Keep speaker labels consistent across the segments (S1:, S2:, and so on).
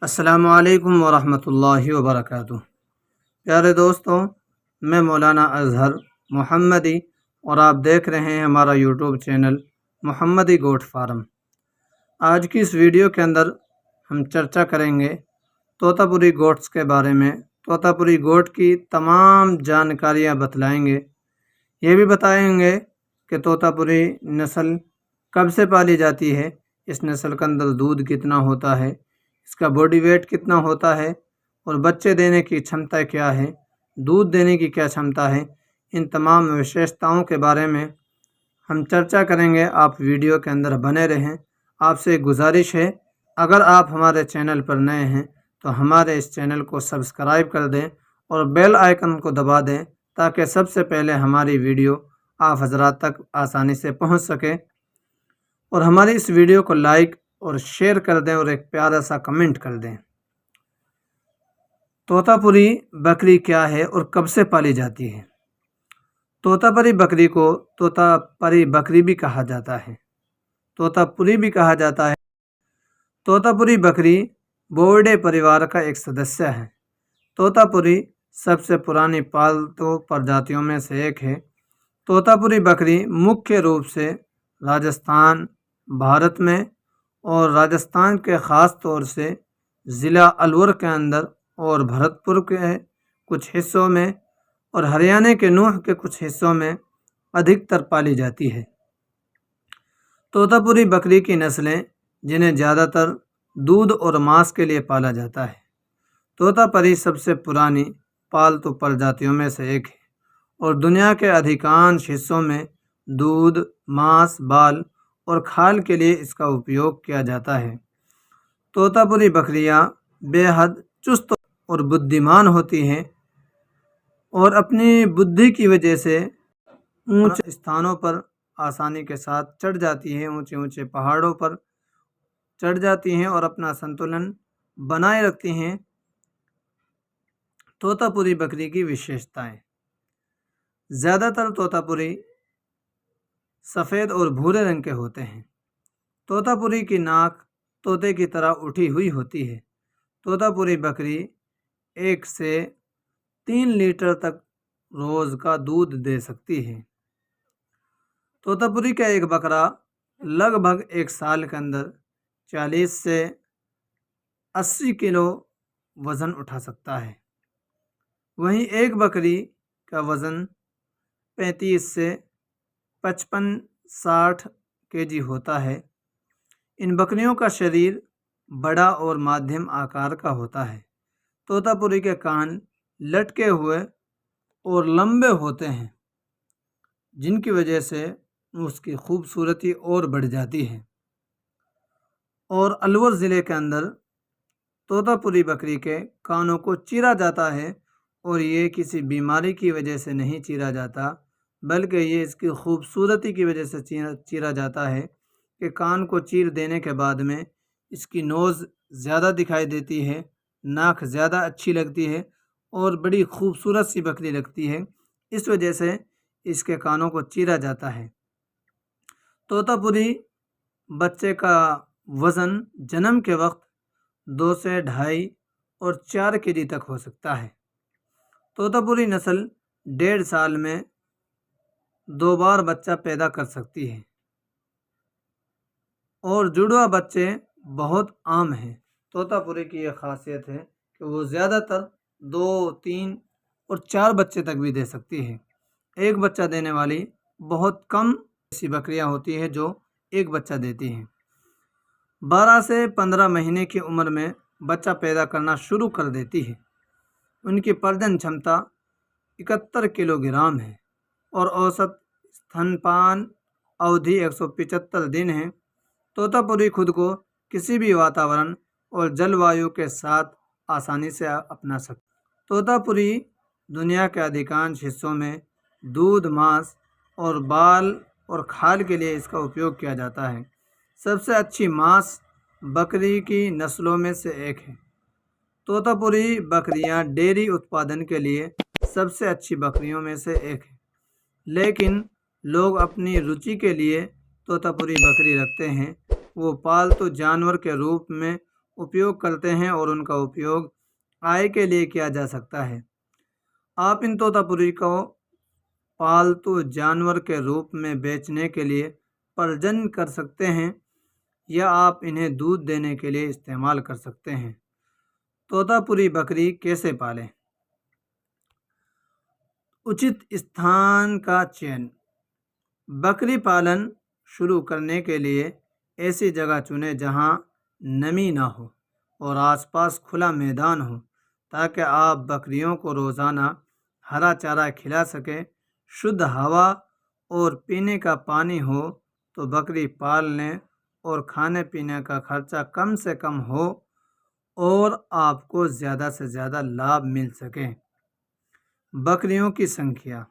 S1: अस्सलामुअलैकुम वरहमतुल्लाहि वबरकातुहू। प्यारे दोस्तों, मैं मौलाना अज़हर मोहम्मदी और आप देख रहे हैं हमारा यूट्यूब चैनल मोहम्मदी गोट फार्म। आज की इस वीडियो के अंदर हम चर्चा करेंगे तोतापुरी गोट्स के बारे में। तोतापुरी गोट की तमाम जानकारियाँ बतलाएंगे। ये भी बताएंगे कि तोतापुरी नस्ल कब से पाली जाती है, इस नस्ल के अंदर दूध कितना होता है, इसका बॉडी वेट कितना होता है और बच्चे देने की क्षमता क्या है, दूध देने की क्या क्षमता है। इन तमाम विशेषताओं के बारे में हम चर्चा करेंगे। आप वीडियो के अंदर बने रहें। आपसे गुजारिश है, अगर आप हमारे चैनल पर नए हैं तो हमारे इस चैनल को सब्सक्राइब कर दें और बेल आइकन को दबा दें ताकि सबसे पहले हमारी वीडियो आप हजरात तक आसानी से पहुंच सके। और हमारी इस वीडियो को लाइक और शेयर कर दें और एक प्यारा सा कमेंट कर दें। तोतापुरी बकरी क्या है और कब से पाली जाती है? तोतापुरी बकरी को तोतापुरी बकरी भी कहा जाता है, तोतापुरी भी कहा जाता है। तोतापुरी बकरी बोर्डे परिवार का एक सदस्य है। तोतापुरी सबसे पुरानी पालतू प्रजातियों में से एक है। तोतापुरी बकरी मुख्य रूप से राजस्थान, भारत में और राजस्थान के ख़ास तौर से ज़िला अलवर के अंदर और भरतपुर के कुछ हिस्सों में और हरियाणा के नूह के कुछ हिस्सों में अधिकतर पाली जाती है। तोतापुरी बकरी की नस्लें जिन्हें ज़्यादातर दूध और मांस के लिए पाला जाता है। तोतापुरी सबसे पुरानी पालतू प्रजातियों में से एक है और दुनिया के अधिकांश हिस्सों में दूध, मांस, बाल और खाल के लिए इसका उपयोग किया जाता है। तोतापुरी बकरियां बेहद चुस्त और बुद्धिमान होती हैं और अपनी बुद्धि की वजह से ऊंचे स्थानों पर आसानी के साथ चढ़ जाती हैं, ऊंचे ऊंचे पहाड़ों पर चढ़ जाती हैं और अपना संतुलन बनाए रखती हैं। तोतापुरी बकरी की विशेषताएं। ज़्यादातर तोतापुरी सफ़ेद और भूरे रंग के होते हैं। तोतापुरी की नाक तोते की तरह उठी हुई होती है। तोतापुरी बकरी 1 से 3 लीटर तक रोज़ का दूध दे सकती है। तोतापुरी का एक बकरा लगभग 1 साल के अंदर 40 से 80 किलो वज़न उठा सकता है। वहीं एक बकरी का वज़न 35 से 55-60 केजी होता है। इन बकरियों का शरीर बड़ा और मध्यम आकार का होता है। तोतापुरी के कान लटके हुए और लंबे होते हैं, जिनकी वजह से उसकी खूबसूरती और बढ़ जाती है। और अलवर ज़िले के अंदर तोतापुरी बकरी के कानों को चीरा जाता है और ये किसी बीमारी की वजह से नहीं चीरा जाता, बल्कि ये इसकी खूबसूरती की वजह से चीरा जाता है कि कान को चीर देने के बाद में इसकी नोज़ ज़्यादा दिखाई देती है, नाक ज़्यादा अच्छी लगती है और बड़ी खूबसूरत सी बकरी लगती है। इस वजह से इसके कानों को चीरा जाता है। तोतापुरी बच्चे का वज़न जन्म के वक्त 2 से 2.5 और 4 केजी तक हो सकता है। तोतापुरी नस्ल 1.5 साल में 2 बार बच्चा पैदा कर सकती है और जुड़वा बच्चे बहुत आम हैं। तोतापुरी की यह खासियत है कि वो ज़्यादातर 2, 3 और 4 बच्चे तक भी दे सकती है। एक बच्चा देने वाली बहुत कम ऐसी बकरियां होती हैं जो एक बच्चा देती हैं। 12 से 15 महीने की उम्र में बच्चा पैदा करना शुरू कर देती है। उनकी प्रजनन क्षमता 71 किलोग्राम है और औसत स्तनपान अवधि 175 दिन है। तोतापुरी खुद को किसी भी वातावरण और जलवायु के साथ आसानी से अपना सकता है। तोतापुरी दुनिया के अधिकांश हिस्सों में दूध, मांस और बाल और खाल के लिए इसका उपयोग किया जाता है। सबसे अच्छी मांस बकरी की नस्लों में से एक है। तोतापुरी बकरियां डेयरी उत्पादन के लिए सबसे अच्छी बकरियों में से एक है, लेकिन लोग अपनी रुचि के लिए तोतापुरी बकरी रखते हैं। वो पालतू जानवर के रूप में उपयोग करते हैं और उनका उपयोग आय के लिए किया जा सकता है। आप इन तोतापुरी को पालतू जानवर के रूप में बेचने के लिए प्रजनन कर सकते हैं या आप इन्हें दूध देने के लिए इस्तेमाल कर सकते हैं। तोतापुरी बकरी कैसे पालें? उचित स्थान का चयन। बकरी पालन शुरू करने के लिए ऐसी जगह चुनें जहां नमी ना हो और आसपास खुला मैदान हो, ताकि आप बकरियों को रोज़ाना हरा चारा खिला सकें। शुद्ध हवा और पीने का पानी हो तो बकरी पालने और खाने पीने का खर्चा कम से कम हो और आपको ज़्यादा से ज़्यादा लाभ मिल सके। बकरियों की संख्या।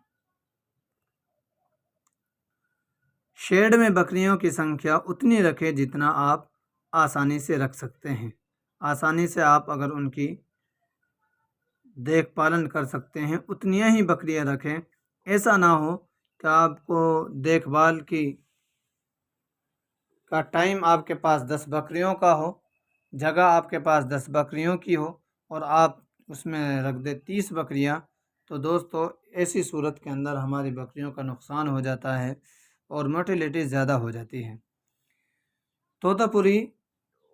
S1: शेड में बकरियों की संख्या उतनी रखें जितना आप आसानी से रख सकते हैं। आसानी से आप अगर उनकी देखभाल कर सकते हैं उतनी ही बकरियां रखें। ऐसा ना हो कि आपको देखभाल का टाइम आपके पास 10 बकरियों का हो, जगह आपके पास 10 बकरियों की हो और आप उसमें रख दे 30 बकरियां, तो दोस्तों ऐसी सूरत के अंदर हमारी बकरियों का नुकसान हो जाता है और मोर्टेलिटी ज़्यादा हो जाती है। तोतापुरी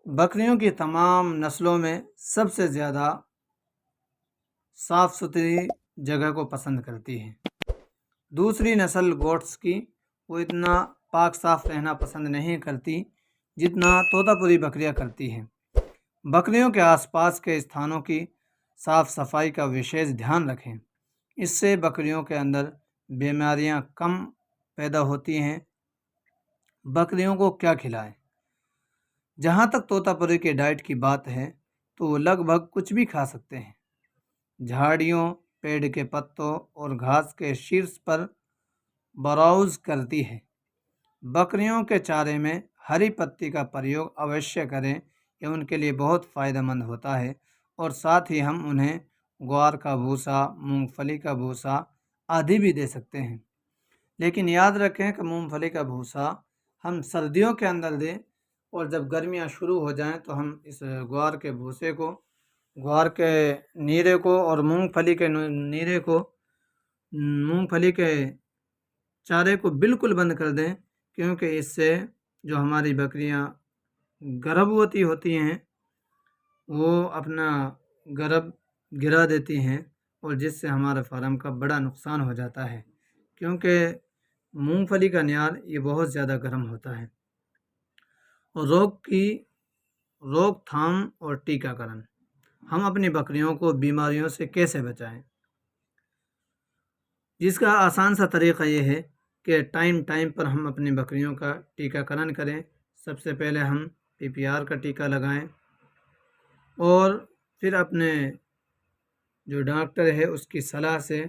S1: बकरियों की तमाम नस्लों में सबसे ज़्यादा साफ़ सुथरी जगह को पसंद करती है। दूसरी नस्ल गोट्स की वो इतना पाक साफ रहना पसंद नहीं करती जितना तोतापुरी बकरियां करती हैं। बकरियों के आसपास के स्थानों की साफ़ सफाई का विशेष ध्यान रखें। इससे बकरियों के अंदर बीमारियां कम पैदा होती हैं। बकरियों को क्या खिलाएं? जहाँ तक तोतापुरी के डाइट की बात है तो वो लगभग कुछ भी खा सकते हैं। झाड़ियों, पेड़ के पत्तों और घास के शीर्ष पर ब्राउज़ करती है। बकरियों के चारे में हरी पत्ती का प्रयोग अवश्य करें, यह उनके लिए बहुत फ़ायदेमंद होता है। और साथ ही हम उन्हें ग्वार का भूसा, मूंगफली का भूसा आदि भी दे सकते हैं। लेकिन याद रखें कि मूंगफली का भूसा हम सर्दियों के अंदर दें और जब गर्मियां शुरू हो जाएं तो हम इस ग्वार के भूसे को, ग्वार के नीरे को और मूंगफली के नीरे को, मूंगफली के चारे को बिल्कुल बंद कर दें, क्योंकि इससे जो हमारी बकरियां गर्भवती होती हैं वो अपना गर्भ गिरा देती हैं और जिससे हमारे फार्म का बड़ा नुकसान हो जाता है, क्योंकि मूंगफली का नार ये बहुत ज़्यादा गर्म होता है। और रोकथाम और टीकाकरण। हम अपनी बकरियों को बीमारियों से कैसे बचाएं? जिसका आसान सा तरीक़ा ये है कि टाइम पर हम अपनी बकरियों का टीकाकरण करें। सबसे पहले हम PPR का टीका लगाएं और फिर अपने जो डॉक्टर है उसकी सलाह से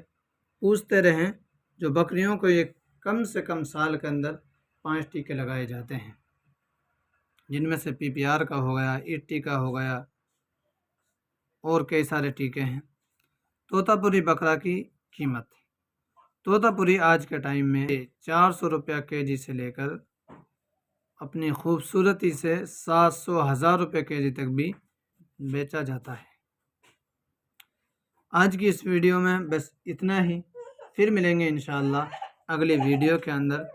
S1: पूछते रहें। जो बकरियों को ये कम से कम साल के अंदर 5 टीके लगाए जाते हैं, जिनमें से PPR का हो गया, ET का हो गया और कई सारे टीके हैं। तोतापुरी बकरा की कीमत। तोतापुरी आज के टाइम में 400 रुपया केजी से लेकर अपनी खूबसूरती से 700-1000 रुपये केजी तक भी बेचा जाता है। आज की इस वीडियो में बस इतना ही। फिर मिलेंगे इंशाअल्लाह अगली वीडियो के अंदर।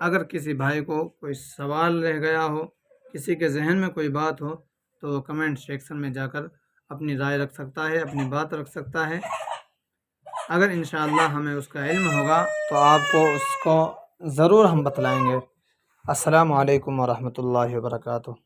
S1: अगर किसी भाई को कोई सवाल रह गया हो, किसी के जहन में कोई बात हो, तो कमेंट सेक्शन में जाकर अपनी राय रख सकता है, अपनी बात रख सकता है। अगर इंशाअल्लाह हमें उसका इल्म होगा तो आपको उसको ज़रूर हम बतलाएंगे। अस्सलामु अलैकुम वरहमतुल्लाहि वबरकातुहू।